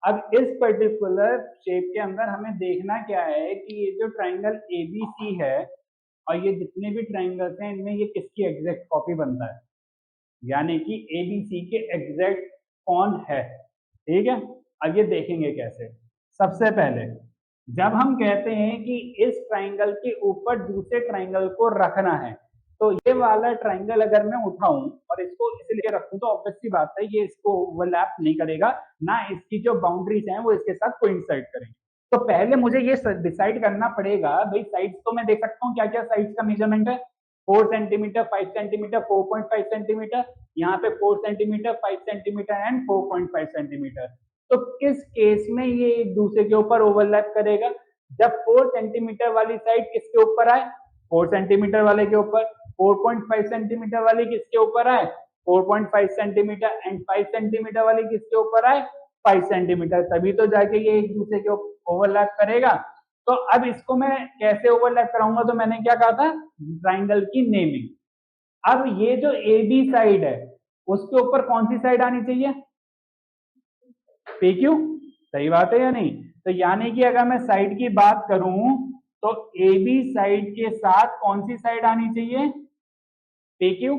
अब इस particular shape के अंदर हमें देखना क्या है कि ये जो ट्राइंगल एबीसी है और ये जितने भी ट्राइंगल्स हैं इनमें ये किसकी एग्जैक्ट कॉपी बनता है, यानी कि एबीसी के एग्जैक्ट कौन है। ठीक है, अब ये देखेंगे कैसे। सबसे पहले जब हम कहते हैं कि इस ट्राइंगल के ऊपर दूसरे ट्राइंगल को रखना है, तो ये वाला ट्राइंगल अगर मैं उठाऊं और इसको इसलिए रखूं तो ऑब्वियस सी बात है ये इसको ओवरलैप नहीं करेगा, ना इसकी जो बाउंड्रीज हैं वो इसके साथ कोइंसाइड करेंगे। तो पहले मुझे ये डिसाइड करना पड़ेगा, भाई साइड्स तो मैं देख सकता हूँ क्या क्या साइड्स का मेजरमेंट है। 4 सेंटीमीटर, 5 सेंटीमीटर, 4.5 सेंटीमीटर, यहाँ पे 4 सेंटीमीटर, 5 सेंटीमीटर एंड 4.5 सेंटीमीटर। तो किस केस में ये एक दूसरे के ऊपर ओवरलैप करेगा? जब 4 सेंटीमीटर वाली साइड किसके ऊपर आए? 4 सेंटीमीटर वाले के ऊपर। 4.5 सेंटीमीटर वाली किसके ऊपर आए? 4.5 सेंटीमीटर एंड 5 सेंटीमीटर वाली किसके ऊपर आए? 5 सेंटीमीटर। तभी तो जाके ये एक दूसरे के ओवरलैप करेगा। तो अब इसको मैं कैसे ओवरलैप कराऊंगा? तो मैंने क्या कहा था, ट्राइंगल की नेमिंग। अब ये जो ए बी साइड है उसके ऊपर कौन सी साइड आनी चाहिए? P Q. सही बात है या नहीं? तो यानी कि अगर मैं साइड की बात करूं तो ए बी साइड के साथ कौन सी साइड आनी चाहिए? P Q.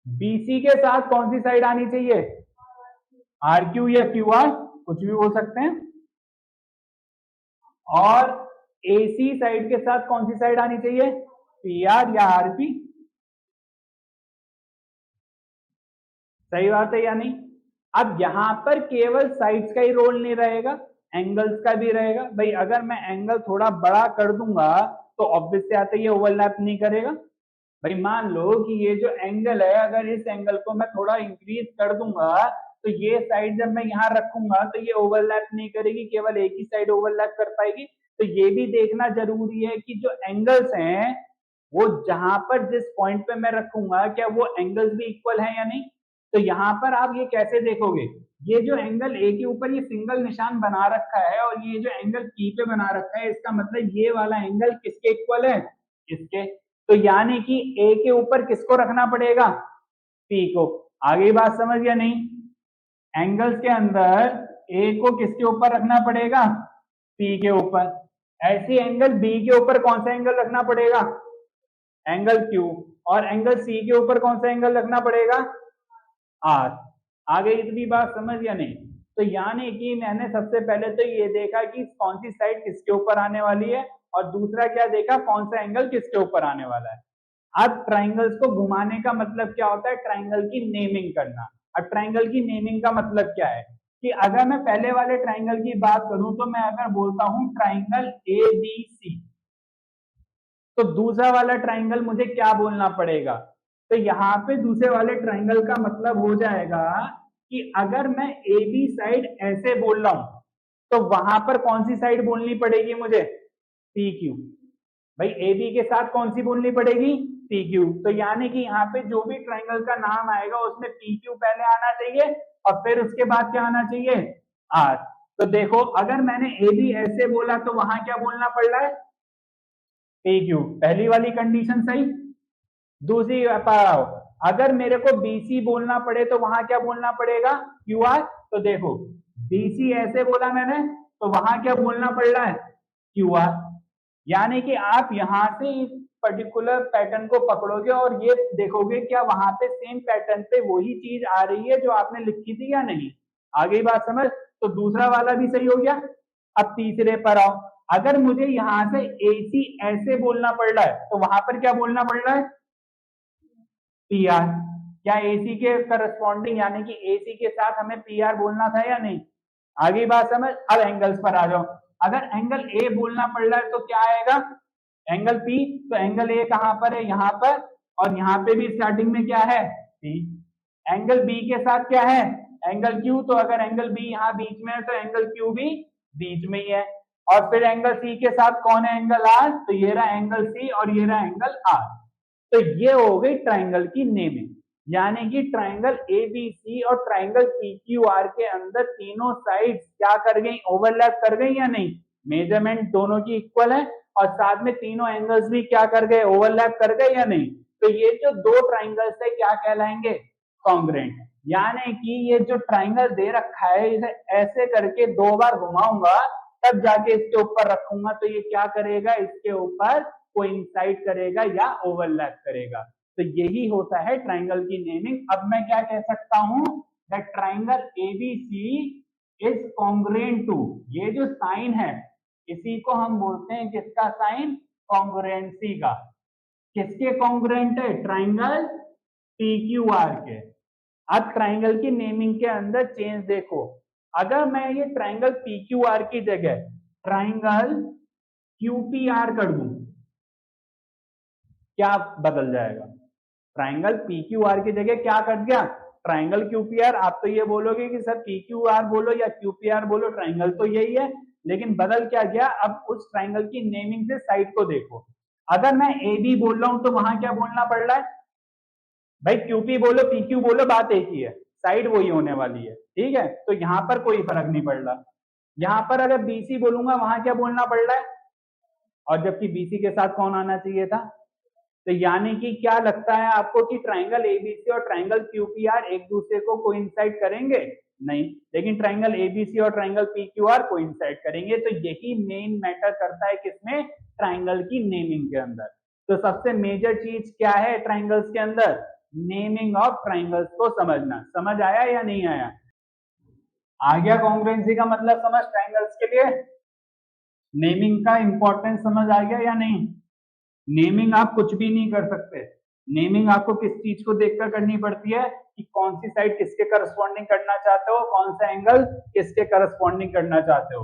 बीसी के साथ कौन सी साइड आनी चाहिए? आर क्यू या क्यू आर, कुछ भी बोल सकते हैं। और एसी साइड के साथ कौन सी साइड आनी चाहिए? पी आर या आर पी। सही बात है या नहीं? अब यहां पर केवल साइड्स का ही रोल नहीं रहेगा, एंगल्स का भी रहेगा। भाई अगर मैं एंगल थोड़ा बड़ा कर दूंगा तो ऑब्वियस से आता है ये ओवरलैप नहीं करेगा। भाई मान लो कि ये जो एंगल है, अगर इस एंगल को मैं थोड़ा इंक्रीज कर दूंगा तो ये साइड जब मैं यहाँ रखूंगा तो ये ओवरलैप नहीं करेगी, केवल एक ही साइड ओवरलैप कर पाएगी। तो ये भी देखना जरूरी है कि जो एंगल्स हैं वो जहां पर जिस पॉइंट पे मैं रखूंगा क्या वो एंगल्स भी इक्वल है या नहीं। तो यहाँ पर आप ये कैसे देखोगे, ये जो एंगल ए के ऊपर ये सिंगल निशान बना रखा है और ये जो एंगल पी पे बना रखा है, इसका मतलब ये वाला एंगल किसके इक्वल है? इसके। तो यानी कि ए के ऊपर किसको रखना पड़ेगा? पी को। आगे बात समझ या नहीं? एंगल्स के अंदर ए को किसके ऊपर रखना पड़ेगा? पी के ऊपर। ऐसे एंगल बी के ऊपर कौन सा एंगल रखना पड़ेगा? Angle Q. और एंगल सी के ऊपर कौन सा एंगल रखना पड़ेगा? आर। आगे इतनी बात समझ या नहीं? तो यानी कि मैंने सबसे पहले तो ये देखा कि कौन सी साइड किसके ऊपर आने वाली है, और दूसरा क्या देखा, कौन सा एंगल किसके ऊपर आने वाला है। अब ट्राइंगल्स को घुमाने का मतलब क्या होता है? ट्राइंगल की नेमिंग करना। अब ट्राइंगल की नेमिंग का मतलब क्या है कि अगर मैं पहले वाले ट्राइंगल की बात करूं तो मैं अगर बोलता हूं ट्राइंगल ए बी सी, तो दूसरा वाला ट्राइंगल मुझे क्या बोलना पड़ेगा? तो यहाँ पे दूसरे वाले ट्राइंगल का मतलब हो जाएगा कि अगर मैं ए बी साइड ऐसे बोल रहा हूं तो वहां पर कौन सी साइड बोलनी पड़ेगी मुझे? P Q. भाई ए बी के साथ कौन सी बोलनी पड़ेगी? P Q. तो यानी कि यहाँ पे जो भी ट्राइंगल का नाम आएगा उसमें पी क्यू पहले आना चाहिए और फिर उसके बाद क्या आना चाहिए? आर। तो देखो अगर मैंने ए बी ऐसे बोला तो वहां क्या बोलना पड़ रहा है? P Q. पहली वाली कंडीशन सही। दूसरी पाओ, अगर मेरे को बीसी बोलना पड़े तो वहां क्या बोलना पड़ेगा? Q R. तो देखो बीसी ऐसे बोला मैंने तो वहां क्या बोलना पड़ रहा है? Q R. यानी कि आप यहां से इस पर्टिकुलर पैटर्न को पकड़ोगे और ये देखोगे क्या वहां पे सेम पैटर्न पे वही चीज आ रही है जो आपने लिखी थी या नहीं। आगे बात समझ? तो दूसरा वाला भी सही हो गया। अब तीसरे पर आओ, अगर मुझे यहां से एसी ऐसे बोलना पड़ रहा है तो वहां पर क्या बोलना पड़ रहा है? P R. क्या एसी के करस्पॉन्डिंग यानी कि एसी के साथ हमें पी आर बोलना था या नहीं? आगे बात समझ? अब एंगल्स पर आ जाओ, अगर एंगल ए बोलना पड़ रहा है तो क्या आएगा? Angle P. तो एंगल ए कहां पर है? यहां पर। और यहां पे भी स्टार्टिंग में क्या है? पी। एंगल बी के साथ क्या है? Angle Q. तो अगर एंगल बी यहाँ बीच में है तो एंगल क्यू भी बीच में ही है। और फिर एंगल सी के साथ कौन है? Angle R. तो ये रहा एंगल सी और ये रहा एंगल आर। तो ये हो गई ट्राइंगल की नेमिंग। यानी कि ट्राइंगल एबीसी और ट्राइंगल पीक्यूआर के अंदर तीनों साइड्स क्या कर गई? ओवरलैप कर गई या नहीं? मेजरमेंट दोनों की इक्वल है और साथ में तीनों एंगल्स भी क्या कर गए? ओवरलैप कर गए या नहीं? तो ये जो दो ट्राइंगल्स है क्या कहलाएंगे? कॉन्ग्रुएंट। यानी कि ये जो ट्राइंगल दे रखा है इसे ऐसे करके 2 बार घुमाऊंगा तब जाके इसके ऊपर रखूंगा तो ये क्या करेगा, इसके ऊपर कोइंसाइड करेगा या ओवरलैप करेगा। तो यही होता है ट्राइंगल की नेमिंग। अब मैं क्या कह सकता हूं, that triangle ABC is congruent to, ये जो साइन है इसी को हम बोलते हैं किसका साइन, कॉन्ग्रुएंसी का। किसके कॉन्ग्रुएंट है, ट्राइंगल पीक्यूआर के। अब ट्राइंगल की नेमिंग के अंदर चेंज देखो, अगर मैं ये ट्राइंगल पीक्यूआर की जगह ट्राइंगल क्यूपीआर कर दूं क्या बदल जाएगा, ट्राइंगल पीक्यूआर की जगह क्या कर दिया, ट्राइंगल क्यूपीआर। आप तो ये बोलोगे कि सर पीक्यूआर बोलो या क्यूपीआर बोलो, ट्राइंगल तो यही है, लेकिन बदल क्या गया, अब उस ट्राइंगल की नेमिंग से साइड को देखो। अगर मैं ए बी बोल रहा हूं तो वहां क्या बोलना पड़ रहा है, भाई क्यूपी बोलो पीक्यू बोलो बात एक ही है, साइड वही होने वाली है, ठीक है। तो यहां पर कोई फर्क नहीं पड़ रहा। यहां पर अगर बीसी बोलूंगा वहां क्या बोलना पड़ रहा है, और जबकि बीसी के साथ कौन आना चाहिए था। तो यानी कि क्या लगता है आपको कि ट्राइंगल एबीसी और ट्राइंगल क्यूपीआर एक दूसरे को कोइंसाइड करेंगे, नहीं, लेकिन ट्राइंगल एबीसी और ट्राइंगल पीक्यूआर कोइंसाइड करेंगे। तो यही मेन मैटर करता है किसमें, ट्राइंगल की नेमिंग के अंदर। तो सबसे मेजर चीज क्या है ट्राइंगल्स के अंदर, नेमिंग ऑफ ट्राइंगल्स को समझना। समझ आया या नहीं आया, आ गया कॉन्ग्रुएंसी का मतलब समझ ट्राइंगल्स के लिए, नेमिंग का इंपॉर्टेंस समझ आ गया या नहीं। नेमिंग आप कुछ भी नहीं कर सकते, नेमिंग आपको किस चीज को देखकर करनी पड़ती है कि कौन सी साइड किसके करस्पॉन्डिंग करना चाहते हो, कौन सा एंगल किसके करस्पॉन्डिंग करना चाहते हो।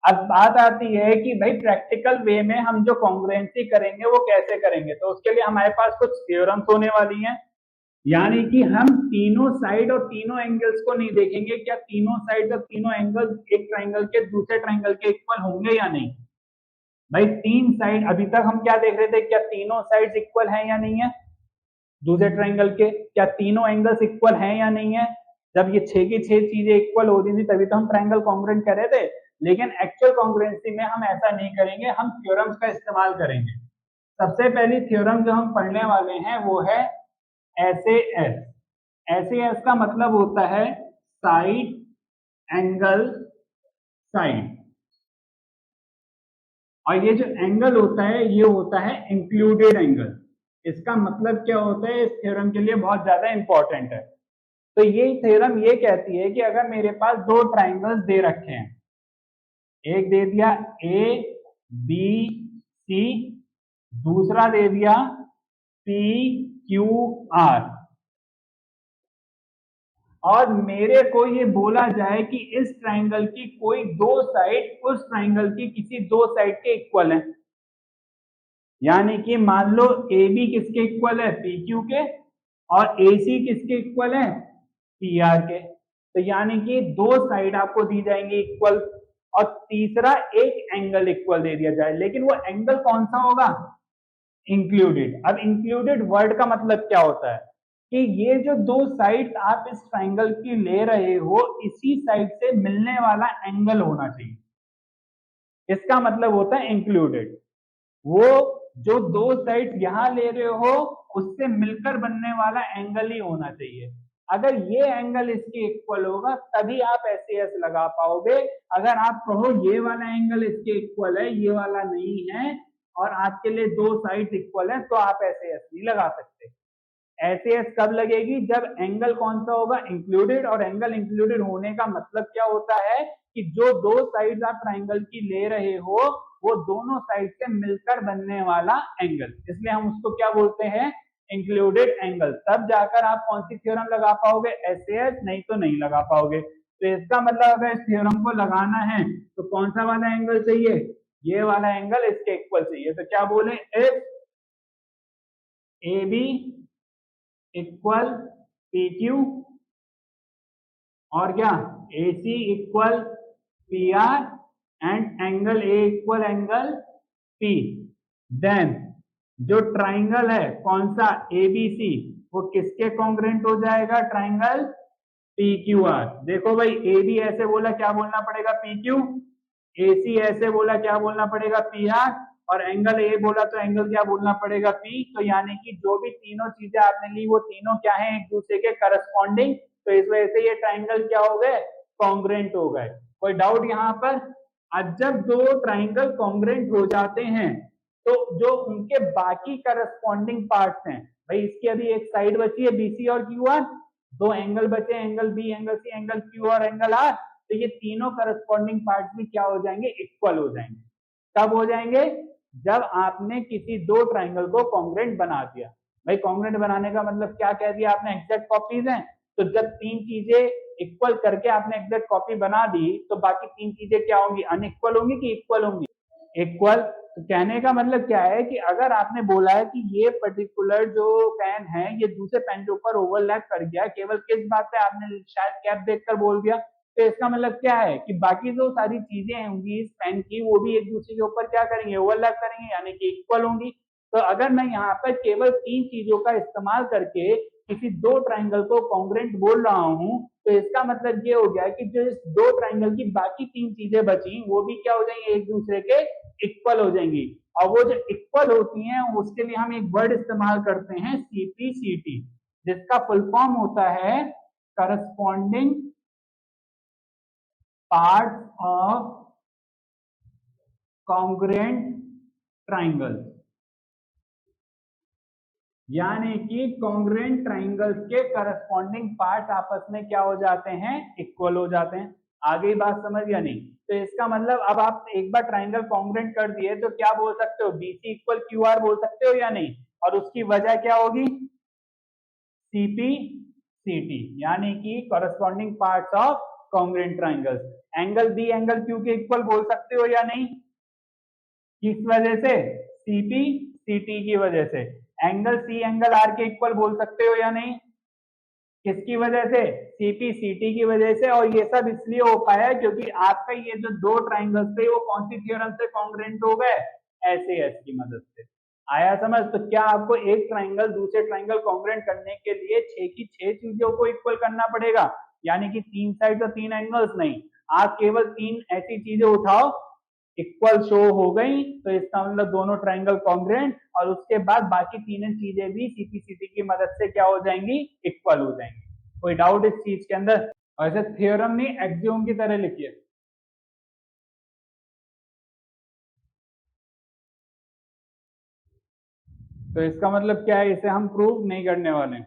अब बात आती है कि भाई प्रैक्टिकल वे में हम जो कॉन्ग्रुएंसी करेंगे वो कैसे करेंगे, तो उसके लिए हमारे पास कुछ थ्योरम्स होने वाली हैं। यानी कि हम तीनों साइड और तीनों एंगल्स को नहीं देखेंगे, क्या तीनों साइड और तीनों एंगल्स एक ट्राइंगल के दूसरे ट्राइंगल के इक्वल होंगे या नहीं। भाई तीन साइड, अभी तक हम क्या देख रहे थे, क्या तीनों साइड्स इक्वल हैं या नहीं है दूसरे ट्राइंगल के, क्या तीनों एंगल्स इक्वल हैं या नहीं है। जब ये 6 की 6 चीजें इक्वल हो रही थी तभी तो हम ट्राइंगल कॉन्ग्रुएंट कर रहे थे, लेकिन एक्चुअल कॉन्ग्रुएंसी में हम ऐसा नहीं करेंगे, हम थ्योरम्स का इस्तेमाल करेंगे। सबसे पहली थ्योरम जो हम पढ़ने वाले हैं वो है SAS। SAS का मतलब होता है साइड एंगल साइड, और ये जो एंगल होता है ये होता है इंक्लूडेड एंगल। इसका मतलब क्या होता है, इस थ्योरम के लिए बहुत ज्यादा इंपॉर्टेंट है। तो ये थ्योरम ये कहती है कि अगर मेरे पास दो ट्राइंगल्स दे रखे हैं, एक दे दिया ए बी सी, दूसरा दे दिया पी क्यू आर, और मेरे को ये बोला जाए कि इस ट्राइंगल की कोई दो साइड उस ट्राइंगल की किसी दो साइड के इक्वल है। यानी कि मान लो ए बी किसके इक्वल है, पी क्यू के, और ए सी किसके इक्वल है, पी आर के। तो यानी कि दो साइड आपको दी जाएंगी इक्वल, और तीसरा एक एंगल इक्वल दे दिया जाए, लेकिन वो एंगल कौन सा होगा, इंक्लूडेड। अब इंक्लूडेड वर्ड का मतलब क्या होता है कि ये जो दो साइड्स आप इस ट्राइंगल की ले रहे हो इसी साइड से मिलने वाला एंगल होना चाहिए, इसका मतलब होता है इंक्लूडेड। वो जो दो साइड्स यहां ले रहे हो उससे मिलकर बनने वाला एंगल ही होना चाहिए। अगर ये एंगल इसके इक्वल होगा तभी आप SAS लगा पाओगे। अगर आप कहो ये वाला एंगल इसके इक्वल है ये वाला नहीं है और आपके लिए दो साइड्स इक्वल है तो आप SAS नहीं लगा सकते। SAS कब लगेगी, जब एंगल कौन सा होगा, इंक्लूडेड। और एंगल इंक्लूडेड होने का मतलब क्या होता है कि जो दो साइड्स आप ट्राइंगल की ले रहे हो वो दोनों साइड से मिलकर बनने वाला एंगल, इसलिए हम उसको क्या बोलते हैं, इंक्लूडेड एंगल। तब जाकर आप कौन सी थ्योरम लगा पाओगे, SAS, नहीं तो नहीं लगा पाओगे। तो इसका मतलब अगर इस थ्योरम को लगाना है तो कौन सा वाला एंगल चाहिए, ये वाला एंगल इसके इक्वल चाहिए। तो क्या बोले, इफ AB इक्वल PQ और क्या AC equal PR and angle A equal angle P, then जो ट्राइंगल है कौन सा ABC वो किसके कॉन्ग्रुएंट हो जाएगा, ट्राइंगल PQR। देखो भाई AB ऐसे बोला क्या बोलना पड़ेगा PQ, AC ऐसे बोला क्या बोलना पड़ेगा PR, और एंगल A बोला तो एंगल क्या बोलना पड़ेगा P। तो यानी कि जो भी तीनों चीजें आपने ली वो तीनों क्या है, एक दूसरे के करस्पॉन्डिंग तो इस वजह से ये ट्राइंगल क्या हो गए, कॉन्ग्रेंट हो गए। कोई डाउट यहाँ पर? आज जब दो ट्राइंगल कॉन्ग्रेंट हो जाते हैं तो जो उनके बाकी करस्पॉन्डिंग पार्ट्स हैं, भाई इसकी अभी एक साइड बची है बीसी और क्यू आर, दो एंगल बचे, angle B, angle C, angle Q और एंगल आर, तो ये तीनों करस्पॉन्डिंग पार्ट्स भी क्या हो जाएंगे, इक्वल हो जाएंगे। कब हो जाएंगे? जब आपने किसी दो ट्राइंगल को कॉन्ग्रेंट बना दिया। भाई कॉन्ग्रेंट बनाने का मतलब क्या कह दिया आपने, एग्जैक्ट कॉपीज हैं, तो जब तीन चीजें इक्वल करके आपने एग्जैक्ट कॉपी बना दी तो बाकी तीन चीजें क्या होंगी, अनइक्वल होंगी कि इक्वल होंगी, इक्वल। तो कहने का मतलब क्या है कि अगर आपने बोला है कि ये पर्टिकुलर जो पेन है ये दूसरे पेन के ऊपर ओवरलैप कर गया, केवल किस बात पे आपने शायद कैप देखकर बोल दिया, तो इसका मतलब क्या है कि बाकी जो सारी चीजें होंगी इस पेन की वो भी एक दूसरे के ऊपर क्या करेंगे, ओवरलैप करेंगे, यानी कि इक्वल होंगी। तो अगर मैं यहाँ पर केवल तीन चीजों का इस्तेमाल करके किसी दो ट्राइंगल को कॉन्ग्रेंट बोल रहा हूं तो इसका मतलब ये हो गया कि जो इस दो ट्राइंगल की बाकी तीन चीजें बची वो भी क्या हो जाएंगी, एक दूसरे के इक्वल हो जाएंगी। और वो जो इक्वल होती हैं उसके लिए हम एक वर्ड इस्तेमाल करते हैं सीपीसीटी, जिसका फुल फॉर्म होता है corresponding parts of congruent triangles. यानी कि कॉन्ग्रेंट ट्राइंगल्स के करस्पॉन्डिंग पार्ट्स आपस में क्या हो जाते हैं, इक्वल हो जाते हैं। आगे बात समझ या नहीं? तो इसका मतलब अब आप एक बार ट्राइंगल कॉन्ग्रेंट कर दिए तो क्या बोल सकते हो, बीसी इक्वल क्यू आर बोल सकते हो या नहीं? और उसकी वजह क्या होगी, सीपी सीटी, यानी कि corresponding parts of congruent triangles. Angle B angle Q के इक्वल बोल सकते हो या नहीं? किस वजह से, सीपी सीटी की वजह से। एंगल सी एंगल आर के इक्वल बोल सकते हो या नहीं? किसकी वजह से, सीपी सीटी की वजह से। और ये सब इसलिए हो पाया क्योंकि आपका ये जो दो ट्राइंगल्स थे वो कौन सी थ्योरम से कॉन्ग्रेंट हो गए, एसएएस की मदद से। आया समझ? तो क्या आपको एक ट्राइंगल दूसरे ट्राइंगल कॉन्ग्रेंट करने के लिए छह की छह चीजों को इक्वल करना पड़ेगा, यानी कि तीन साइड और तीन एंगल्स नहीं, आप केवल तीन ऐसी चीजें उठाओ इक्वल शो हो गई तो इसका मतलब दोनों ट्राइंगल कॉन्ग्रेंट, और उसके बाद बाकी तीनों चीजें भी सीपीसीटी की मदद से क्या हो जाएंगी, इक्वल हो जाएंगी। कोई डाउट इस चीज के अंदर? वैसे थ्योरम नहीं, एक्सियोम की तरह लिखिए। तो इसका मतलब क्या है, इसे हम प्रूव नहीं करने वाले।